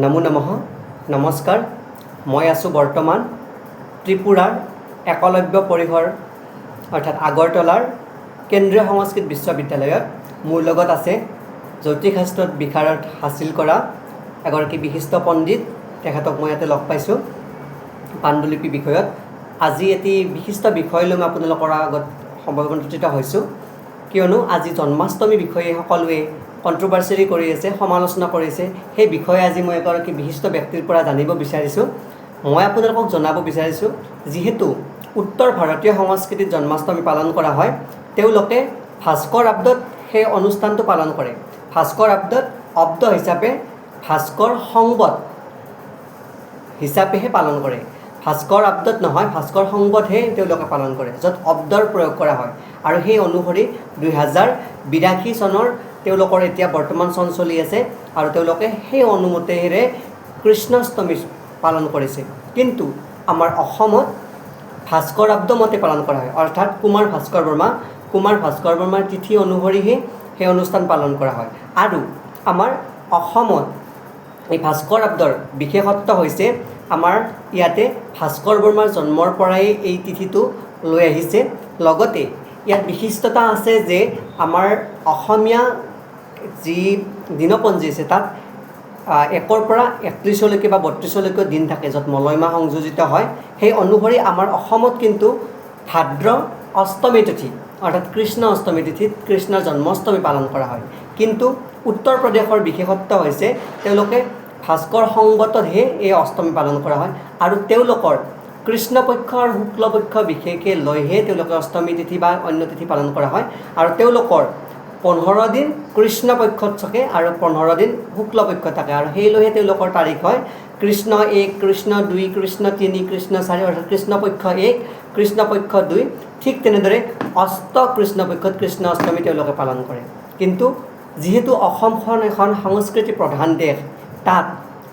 নমো নমঃ নমস্কাৰ। মই আছোঁ বৰ্তমান ত্ৰিপুৰাৰ একলব্য পৰিসৰ অৰ্থাৎ আগৰতলাৰ কেন্দ্ৰীয় সংস্কৃত বিশ্ববিদ্যালয়ত। মোৰ লগত আছে জ্যোতিষশাস্ত্ৰত বিশাৰদ হাচিল কৰা এগৰাকী বিশিষ্ট পণ্ডিত। তেখেতক মই ইয়াতে লগ পাইছোঁ পাণ্ডুলিপি বিষয়ত। আজি এটি বিশিষ্ট বিষয় লৈ মই আপোনালোকৰ আগত সম্বোধিত হৈছোঁ, কিয়নো আজি জন্মাষ্টমী বিষয়ে সকলোৱে কণ্ট্ৰভাৰ্চি কৰি আছে, সমালোচনা কৰিছে। সেই বিষয়ে আজি মই এগৰাকী বিশিষ্ট ব্যক্তিৰ পৰা জানিব বিচাৰিছোঁ। মই আপোনালোকক জনাব বিচাৰিছোঁ, যিহেতু উত্তৰ ভাৰতীয় সংস্কৃতিত জন্মাষ্টমী পালন কৰা হয়, তেওঁলোকে ভাস্কৰ আব্দত সেই অনুষ্ঠানটো পালন কৰে। ভাস্কৰ আব্দত অব্দ হিচাপে ভাস্কৰ সংবত হিচাপেহে পালন কৰে। ভাস্কৰ আব্দত নহয়, ভাস্কৰ সংবতহে তেওঁলোকে পালন কৰে, য'ত অব্দৰ প্ৰয়োগ কৰা হয়। আৰু সেই অনুসৰি 2082 চনৰ তেওঁলোকৰ এতিয়া বৰ্তমান চন চলি আছে, আৰু তেওঁলোকে সেই অনুমতেৰে কৃষ্ণাষ্টমী পালন কৰিছে। কিন্তু আমাৰ অসমত ভাস্কৰ আব্দ মতে পালন কৰা হয়, অৰ্থাৎ কুমাৰ ভাস্কৰ বৰ্মাৰ তিথি অনুসৰিহে সেই অনুষ্ঠান পালন কৰা হয়। আৰু আমাৰ অসমত এই ভাস্কৰ আব্দৰ বিশেষত্ব হৈছে, আমাৰ ইয়াতে ভাস্কৰ বৰ্মাৰ জন্মৰ পৰাই এই তিথিটো লৈ আহিছে। লগতে ইয়াত বিশিষ্টতা আছে যে আমাৰ অসমীয়া যি দিনপঞ্জী আছে তাত 1 পৰা 31লৈকে বা 32লৈকে দিন থাকে, য'ত মলয়মাহ সংযোজিত হয়। সেই অনুসৰি আমাৰ অসমত কিন্তু ভাদ্ৰ অষ্টমী তিথি অৰ্থাৎ কৃষ্ণ অষ্টমী তিথিত কৃষ্ণৰ জন্মাষ্টমী পালন কৰা হয়। কিন্তু উত্তৰ প্ৰদেশৰ বিশেষত্ব হৈছে তেওঁলোকে ভাস্কৰ সংবততহে এই অষ্টমী পালন কৰা হয়, আৰু তেওঁলোকৰ কৃষ্ণপক্ষ আৰু শুক্লপক্ষ বিশেষকৈ লৈহে তেওঁলোকে অষ্টমী তিথি বা অন্য তিথি পালন কৰা হয়। আৰু তেওঁলোকৰ 15 দিন কৃষ্ণপক্ষত থাকে আৰু 15 দিন শুক্লপক্ষ থাকে, আৰু সেই লৈহে তেওঁলোকৰ তাৰিখ হয় কৃষ্ণ 1, কৃষ্ণ 2, কৃষ্ণ 3, কৃষ্ণ 4, অৰ্থাৎ কৃষ্ণপক্ষ 1, কৃষ্ণপক্ষ 2। ঠিক তেনেদৰে অষ্ট কৃষ্ণপক্ষত কৃষ্ণ অষ্টমী তেওঁলোকে পালন কৰে। কিন্তু যিহেতু অসমখন এখন সংস্কৃতি প্ৰধান দেশ, তাত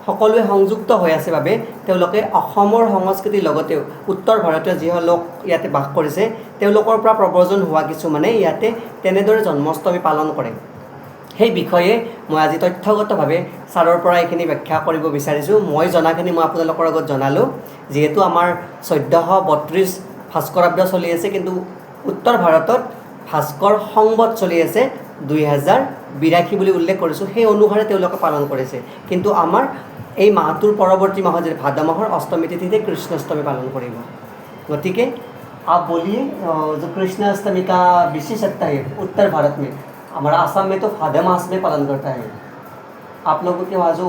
সকলোৱে সংযুক্ত হৈ আছে বাবে তেওঁলোকে অসমৰ সংস্কৃতিৰ লগতেও উত্তৰ ভাৰতীয় যিসকল লোক ইয়াতে বাস কৰিছে, তেওঁলোকৰ পৰা প্ৰব্ৰজন হোৱা কিছুমানে ইয়াতে তেনেদৰে জন্মাষ্টমী পালন কৰে। সেই বিষয়ে মই আজি তথ্যগতভাৱে ছাৰৰ পৰা এইখিনি ব্যাখ্যা কৰিব বিচাৰিছোঁ। মই জনাখিনি মই আপোনালোকৰ আগত জনালোঁ। যিহেতু আমাৰ 1432 ভাস্কৰ আব্দ চলি আছে, কিন্তু উত্তৰ ভাৰতত ভাস্কৰ সংবত চলি আছে 2082 বুলি উল্লেখ কৰিছোঁ। সেই অনুসাৰে তেওঁলোকে পালন কৰিছে। কিন্তু আমাৰ এই মাহটোৰ পৰৱৰ্তী মাহত যে ভাদ মাহৰ অষ্টমী তিথিতে কৃষ্ণাষ্টমী পালন কৰিব। গতিকে आप बोलिए जो कृष्णाष्टमी का विशेषता है उत्तर भारत में, हमारा आसाम में तो भाद मास में पालन करता है। आप लोगों के वहाँ जो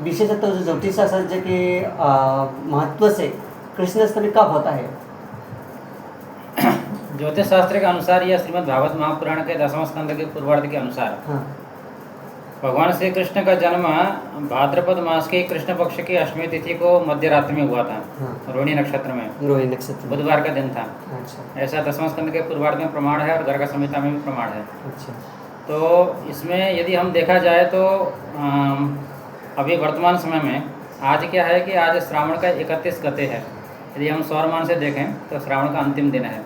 विशेषता जो ज्योतिष शास्त्र के महत्व से कृष्णाष्टमी कब होता है? ज्योतिष शास्त्र के अनुसार या श्रीमद् भागवत महापुराण के 10वें स्कंद के पूर्वार्ध के अनुसार भगवान श्री कृष्ण का जन्म भाद्रपद मास के कृष्ण पक्ष की अष्टमी तिथि को मध्य रात्रि में हुआ था। रोहिणी नक्षत्र में, बुधवार का दिन था। अच्छा। ऐसा 10वें स्कंद के पूर्वार्ध में प्रमाण है, और गर्ग संहिता में भी प्रमाण है। अच्छा। तो इसमें यदि हम देखा जाए तो अभी वर्तमान समय में आज क्या है कि आज श्रावण का 31 गते है। यदि हम सौरमान से देखें तो श्रावण का अंतिम दिन है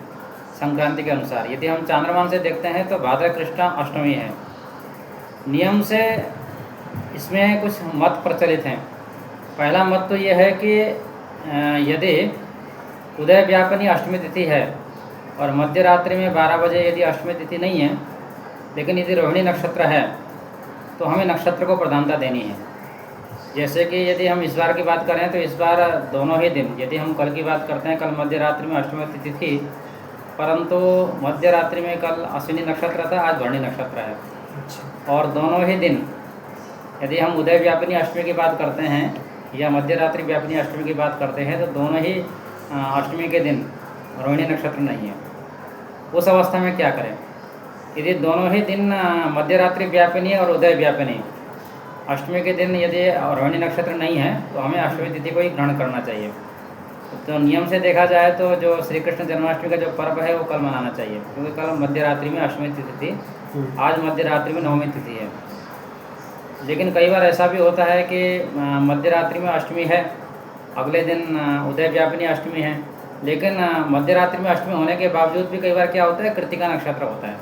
संक्रांति के अनुसार। यदि हम चांद्रमान से देखते हैं तो भाद्र कृष्ण अष्टमी है। नियम से इसमें कुछ मत प्रचलित हैं। पहला मत तो यह है कि यदि उदय व्यापनी अष्टमी तिथि है और मध्य रात्रि में 12 बजे यदि अष्टमी तिथि नहीं है, लेकिन यदि रोहिणी नक्षत्र है तो हमें नक्षत्र को प्रधानता देनी है। जैसे कि यदि हम इस बार की बात करें तो इस बार दोनों ही दिन, यदि हम कल की बात करते हैं, कल मध्य रात्रि में अष्टमी तिथि थी, परंतु मध्य रात्रि में कल अश्विनी नक्षत्र था, आज भरणी नक्षत्र है। और दोनों ही दिन यदि हम उदय व्यापिनी अष्टमी की बात करते हैं या मध्य रात्रि व्यापिनी अष्टमी की बात करते हैं, तो दोनों ही अष्टमी के दिन रोहिणी नक्षत्र नहीं है। उस अवस्था में क्या करें? यदि दोनों ही दिन मध्य रात्रि व्यापिनी और उदय व्यापिनी अष्टमी के दिन यदि रोहिणी नक्षत्र नहीं है, तो हमें अष्टमी तिथि को ही ग्रहण करना चाहिए। तो नियम से देखा जाए तो जो श्री कृष्ण जन्माष्टमी का जो पर्व है वो कल मनाना चाहिए, क्योंकि कल मध्य रात्रि में अष्टमी तिथि थी, आज मध्य रात्रि में नवमी तिथि है। लेकिन कई बार ऐसा भी होता है कि मध्य रात्रि में अष्टमी है, अगले दिन उदय व्यापिनी अष्टमी है, लेकिन मध्य रात्रि में अष्टमी होने के बावजूद भी कई बार क्या होता है, कृत्तिका नक्षत्र होता है।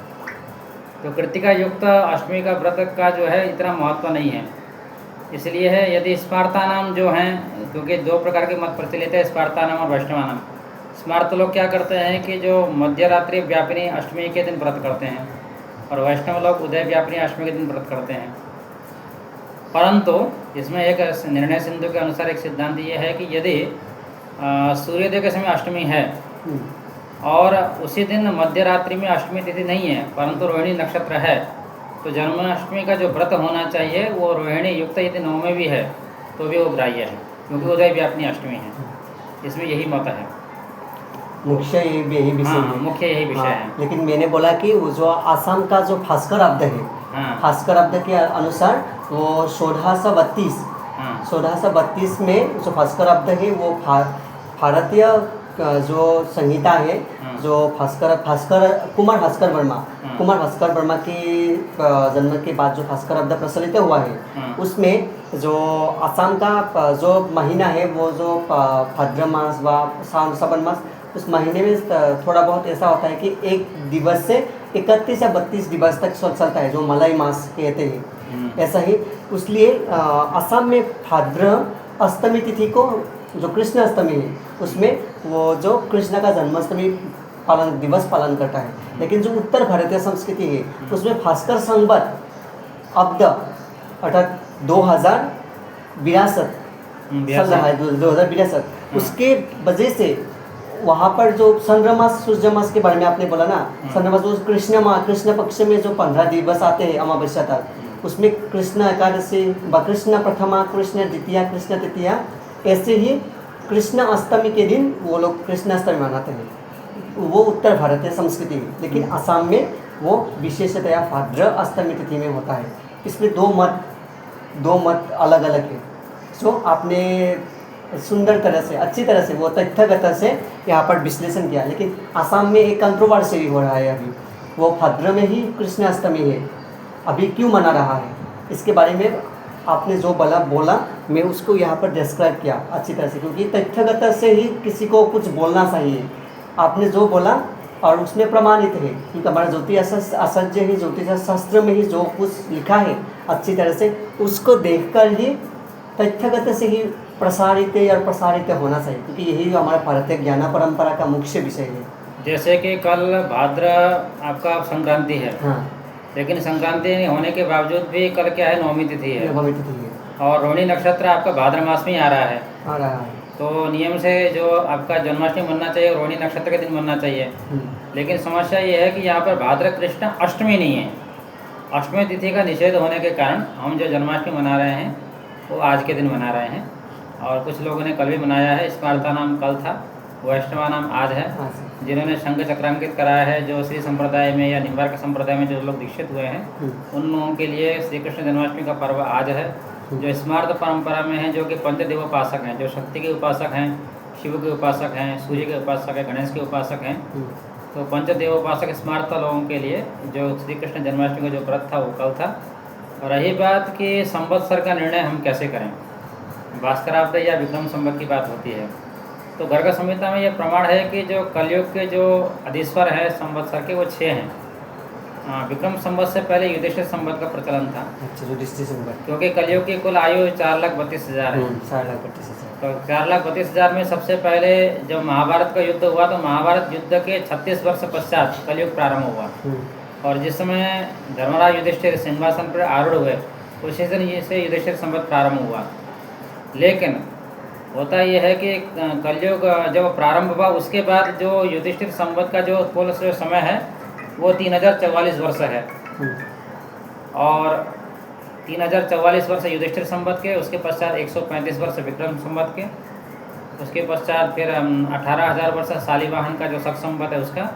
तो कृत्तिका युक्त अष्टमी का व्रत का जो है इतना महत्व नहीं है। इसलिए है यदि स्पार्तानाम जो हैं, क्योंकि दो प्रकार के मत प्रचलित है, स्पार्तानाम और वैष्णवानाम। स्मार्त लोग क्या करते हैं कि जो मध्य रात्रि व्यापिनी अष्टमी के दिन व्रत करते हैं और वैष्णव लोग उदय व्यापिनी अष्टमी के दिन व्रत करते हैं। परंतु इसमें एक निर्णय सिंधु के अनुसार एक सिद्धांत ये है कि यदि सूर्योदय के समय अष्टमी है और उसी दिन मध्य रात्रि में अष्टमी तिथि नहीं है परंतु रोहिणी नक्षत्र है, तो जन्माष्टमी का जो व्रत होना चाहिए वो रोहिणी युक्त यदि 9 में भी है तो भी वो ग्राह्य है, क्योंकि उदय व्यापिनी अष्टमी है। इसमें यही मत है, मुख्य यही विषय हाँ, है। मुख्य यही विषय हाँ, है। लेकिन मैंने बोला कि वो जो आसाम का जो भास्कर अब्द है, हाँ, भास्कर अब्द के अनुसार वो 1632 हाँ, 1632 में जो भास्कर अब्द है वो भारतीय जो संहिता है, हाँ। जो कुमार भास्कर वर्मा हाँ। कुमार भास्कर वर्मा की जन्म के बाद जो भास्कर अब्द प्रचलित हुआ है, हाँ। उसमें जो असम का जो महीना है वो जो भाद्र मास व श्रावण मास, उस महीने में थोड़ा बहुत ऐसा होता है कि एक दिवस से 31 या 32 दिवस तक चलता है, जो मलाई मास कहते हैं। ऐसा ही इसलिए असम में भाद्र अष्टमी तिथि को जो कृष्ण अष्टमी है उसमें वो जो कृष्ण का जन्माष्टमी दिवस पालन करता है। लेकिन जो उत्तर भारतीय संस्कृति है उसमें भास्कर संवत अब्द अर्थात 2062 चल रहा है, 2062, उसके वजह से वहाँ पर जो चंद्रमास सूर्यमास के बारे में आपने बोला ना, चंद्रमास वो कृष्ण पक्ष में जो 15 दिवस आते हैं अमावस्या तक, उसमें कृष्ण एकादशी व कृष्ण प्रथमा, कृष्ण द्वितीया, कृष्ण तृतीया, ऐसे ही कृष्ण अष्टमी के दिन वो लोग कृष्ण अष्टमी मनाते हैं। वो उत्तर भारतीय संस्कृति है, लेकिन असम में वो विशेषतया भाद्र अष्टमी तिथि में होता है। इसमें दो मत अलग अलग है, जो आपने सुंदर तरह से, अच्छी तरह से, वो तथ्यगत से यहाँ पर विश्लेषण किया। लेकिन असम में एक कंट्रोवर्सी हो रहा है अभी, वो भाद्र में ही कृष्ण अष्टमी है, अभी क्यों मना रहा है, इसके बारे में आपने जो बोला मैं उसको यहाँ पर डिस्क्राइब किया अच्छी तरह से, क्योंकि तथ्यगत से ही किसी को कुछ बोलना चाहिए। आपने जो बोला और उसमें प्रमाणित है, क्योंकि हमारा ज्योतिष शास्त्र में ही जो कुछ लिखा है अच्छी तरह से, उसको देखकर ही तथ्यगत से ही प्रसारित होना चाहिए, क्योंकि यही जो हमारा भारतीय ज्ञान परंपरा का मुख्य विषय है। जैसे कि कल भाद्र आपका संक्रांति है, हाँ, लेकिन संक्रांति होने के बावजूद भी कल क्या है, नवमी तिथि है, नवमी तिथि है और रोहिणी नक्षत्र आपका भाद्र मास में ही आ रहा है। तो नियम से जो आपका जन्माष्टमी मनना चाहिए रोहिणी नक्षत्र के दिन मनना चाहिए, लेकिन समस्या ये है कि यहाँ पर भाद्र कृष्ण अष्टमी नहीं है। अष्टमी तिथि का निषेध होने के कारण हम जो जन्माष्टमी मना रहे हैं वो आज के दिन मना रहे हैं, और कुछ लोगों ने कल भी मनाया है। स्पार्ता नाम कल था, वैष्णवा नाम आज है। जिन्होंने शंख चक्रांकित कराया है, जो श्री संप्रदाय में या निम्बार्क संप्रदाय में जो लोग दीक्षित हुए हैं, उन लोगों के लिए श्री कृष्ण जन्माष्टमी का पर्व आज है। जो स्मार्त परंपरा में है, जो कि पंचदेवोपासक हैं, जो शक्ति के उपासक हैं, शिव के उपासक हैं, सूर्य के उपासक हैं, गणेश के उपासक हैं, तो पंचदेवोपासक स्मार्त लोगों के लिए जो श्री कृष्ण जन्माष्टमी का जो व्रत था वो कल था। और रही बात कि संवत्सर का निर्णय हम कैसे करें, भास्कराब्द या विक्रम संवत की बात होती है, तो गर्ग संहिता में यह प्रमाण है कि जो कलयुग के जो अधीश्वर है संवत्सर के वो 6 हैं। विक्रम संवत से पहले युधिष्ठिर संवत का प्रचलन था। अच्छा, युधिष्ठिर संवत, क्योंकि कलयुग की कुल आयु 4,32,000 है। 4,32,000। तो 4,32,000 में सबसे पहले जब महाभारत का युद्ध हुआ तो महाभारत युद्ध के 36 वर्ष पश्चात कलयुग प्रारंभ हुआ, और जिस समय धर्मराज युधिष्ठिर सिंहासन पर आरूढ़ हुए उसी दिन से युधिष्ठिर संवत प्रारंभ हुआ। लेकिन होता यह है कि कलयुग जब प्रारंभ हुआ उसके बाद जो युधिष्ठिर संवत का जो कुल समय है वो 3044 वर्ष है, और 3044 वर्ष युधिष्ठिर संवत के, उसके पश्चात 135 वर्ष विक्रम संवत के, उसके पश्चात फिर 18,000 वर्ष शालिवाहन का जो शक संवत है उसका,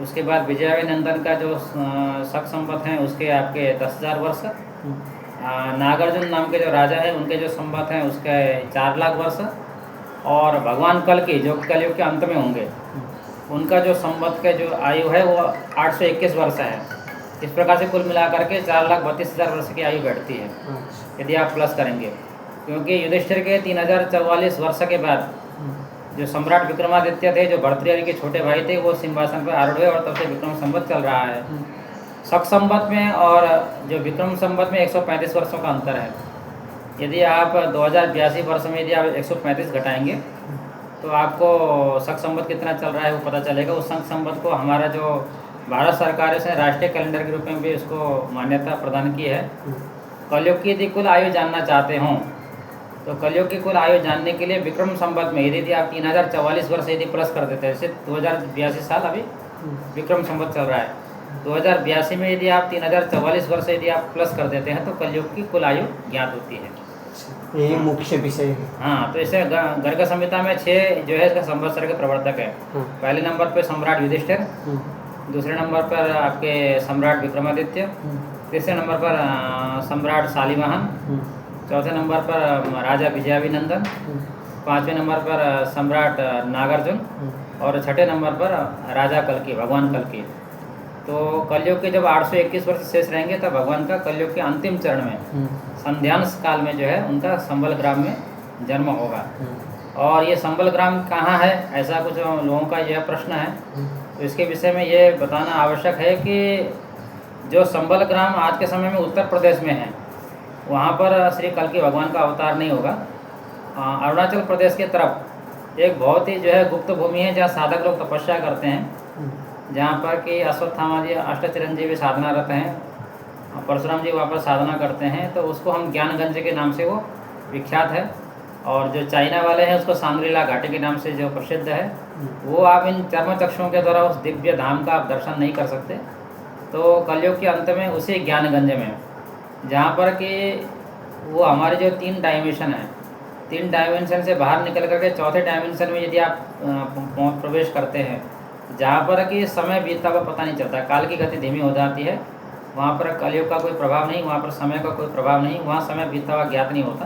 उसके बाद विजयाभिनंदन का जो शक संवत हैं उसके आपके 10,000 वर्ष, नागार्जुन नाम के जो राजा हैं उनके जो संवत हैं उसके 4 लाख वर्ष, और भगवान कल की जो कलयुग के अंत में होंगे उनका जो संवत के जो आयु है वो 821 वर्ष है। इस प्रकार से कुल मिलाकर के 4,32,000 वर्ष की आयु बैठती है यदि आप प्लस करेंगे, क्योंकि युधिष्ठिर के 3044 वर्ष के बाद जो सम्राट विक्रमादित्य थे, जो भर्तृहरि के छोटे भाई थे, वो सिंहासन पर आरूढ़ हुए और तब से विक्रम संवत चल रहा है। शक संवत में और जो विक्रम संवत में 135 वर्षों का अंतर है। यदि आप 2082 वर्ष में यदि आप 135 घटाएंगे तो आपको शक संवत कितना चल रहा है वो पता चलेगा। उस शक संवत को हमारा जो भारत सरकार है इसने राष्ट्रीय कैलेंडर के रूप में भी उसको मान्यता प्रदान की है। कलयुग की यदि कुल आयु जानना चाहते हों तो कलयुग की कुल आयु जानने के लिए विक्रम संवत में यदि आप 3044 वर्ष यदि प्लस कर देते हैं, जैसे 2082 साल अभी विक्रम संवत चल रहा है, 2082 में यदि आप 3044 वर्ष यदि आप प्लस कर देते हैं तो कलयुग की कुल आयु ज्ञात होती है। यही मुख्य विषय है। हाँ, तो इसे गर्ग संहिता में 6 जो है इसका संवत्सर के प्रवर्तक है। पहले नंबर पे सम्राट युधिष्ठिर, दूसरे नंबर पर आपके सम्राट विक्रमादित्य, तीसरे नंबर पर सम्राट शालिवाहन, चौथे नंबर पर राजा विजयाभिनंदन, पाँचवें नंबर पर सम्राट नागार्जुन और छठे नंबर पर राजा कल्कि, भगवान कल्कि। तो कलयुग के जब 821 वर्ष शेष रहेंगे तब भगवान का कलयुग के अंतिम चरण में संध्यांश काल में जो है उनका संबल ग्राम में जन्म होगा। और ये संबल ग्राम कहाँ है, ऐसा कुछ लोगों का यह प्रश्न है। तो इसके विषय में ये बताना आवश्यक है कि जो संबल ग्राम आज के समय में उत्तर प्रदेश में है, वहाँ पर श्री कल्कि भगवान का अवतार नहीं होगा। अरुणाचल प्रदेश के तरफ एक बहुत ही जो है गुप्त भूमि है जहाँ साधक लोग तपस्या करते हैं, जहाँ पर कि अश्वत्थामा जी अष्टचिरंजीवी साधनारत हैं, परशुराम जी वहाँ पर साधना करते हैं। तो उसको हम ज्ञानगंज के नाम से वो विख्यात है। और जो चाइना वाले हैं उसको सांग्रीला घाटी के नाम से जो प्रसिद्ध है, वो आप इन चर्म चक्षुओं के द्वारा उस दिव्य धाम का आप दर्शन नहीं कर सकते। तो कलयुग के अंत में उसी ज्ञानगंज में, जहाँ पर कि वो हमारे जो 3 डायमेंशन है, 3 डायमेंशन से बाहर निकल करके चौथे डायमेंशन में यदि आप प्रवेश करते हैं, जहाँ पर कि समय बीतता हुआ पता नहीं चलता, काल की गति धीमी हो जाती है, वहाँ पर कलयुग का कोई प्रभाव नहीं, वहाँ पर समय का कोई प्रभाव नहीं, वहाँ समय बीतता हुआ ज्ञात नहीं होता।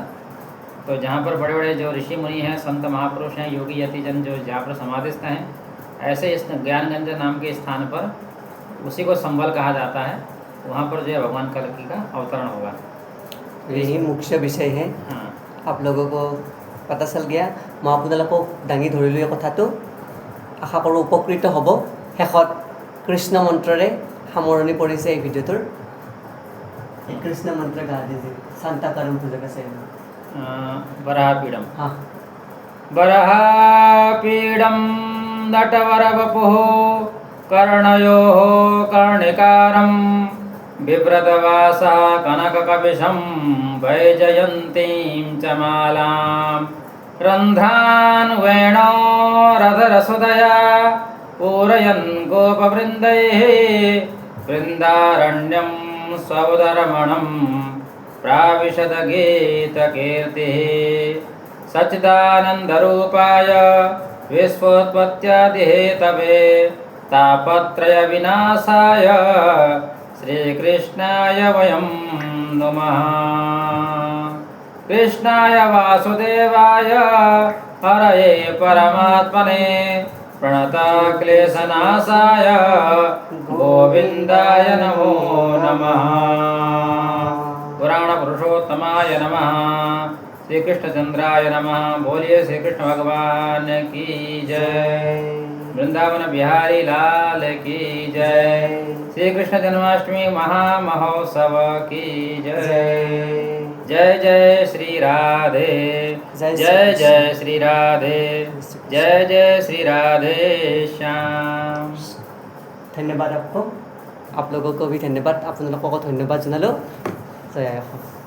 तो जहाँ पर बड़े बड़े जो ऋषि मुनि हैं, संत महापुरुष हैं, योगी यतिजन जो जहाँ पर समाधिस्थ हैं, ऐसे इस ज्ञानगंज नाम के स्थान पर उसी को संबल कहा जाता है, वहाँ पर जो है भगवान कल्कि का अवतरण होगा। यही मुख्य विषय है। हाँ, आप लोगों को पता चल गया। मैं আপোনালোকক দাঙি ধৰিলোঁ এই কথাটো। আশা কৰোঁ উপকৃত হ'ব। শেষত কৃষ্ণ মন্ত্ৰৰে সামৰণি পৰিছে এই ভিডিঅ'টোৰ। এই কৃষ্ণ মন্ত্ৰ গা দিছে শান্তাকাৰম পূজক আছে। वराहपीडम। हाँ, वराहपीडम नटवरवपुः कर्णयोः कर्णिकारं बिभ्रतवासः कनककपिशं वैजयन्तीं च मालां रन्ध्रान् वेणोरधरसुदया पूरयन् गोपवृन्दैः वृन्दारण्यं स्वोदरमणं प्राविशद गीतकीर्तिः सच्चिदानन्दरूपाय विश्वोत्पत्त्यादिहेतवे तापत्रयविनाशाय श्रीकृष्णाय वयं नमः। कृष्णाय वासुदेवाय हरये परमात्मने प्रणतक्लेशनाशाय गोविन्दाय नमो नमः। पुराण पुरुषोत्तमाय नमः। श्री कृष्णचंद्राय नमः। बोलिए श्री कृष्ण भगवान की जय। वृंदावन बिहारी लाल की जय। श्री कृष्ण जन्माष्टमी महामहोत्सव की जय। जय जय श्री राधे। जय जय श्री राधे। जय जय श्री राधे श्याम। धन्यवाद आपको। आप लोगों को भी धन्यवाद। আপোনালোককো ধন্যবাদ জনালোঁ। জয় আই অসম।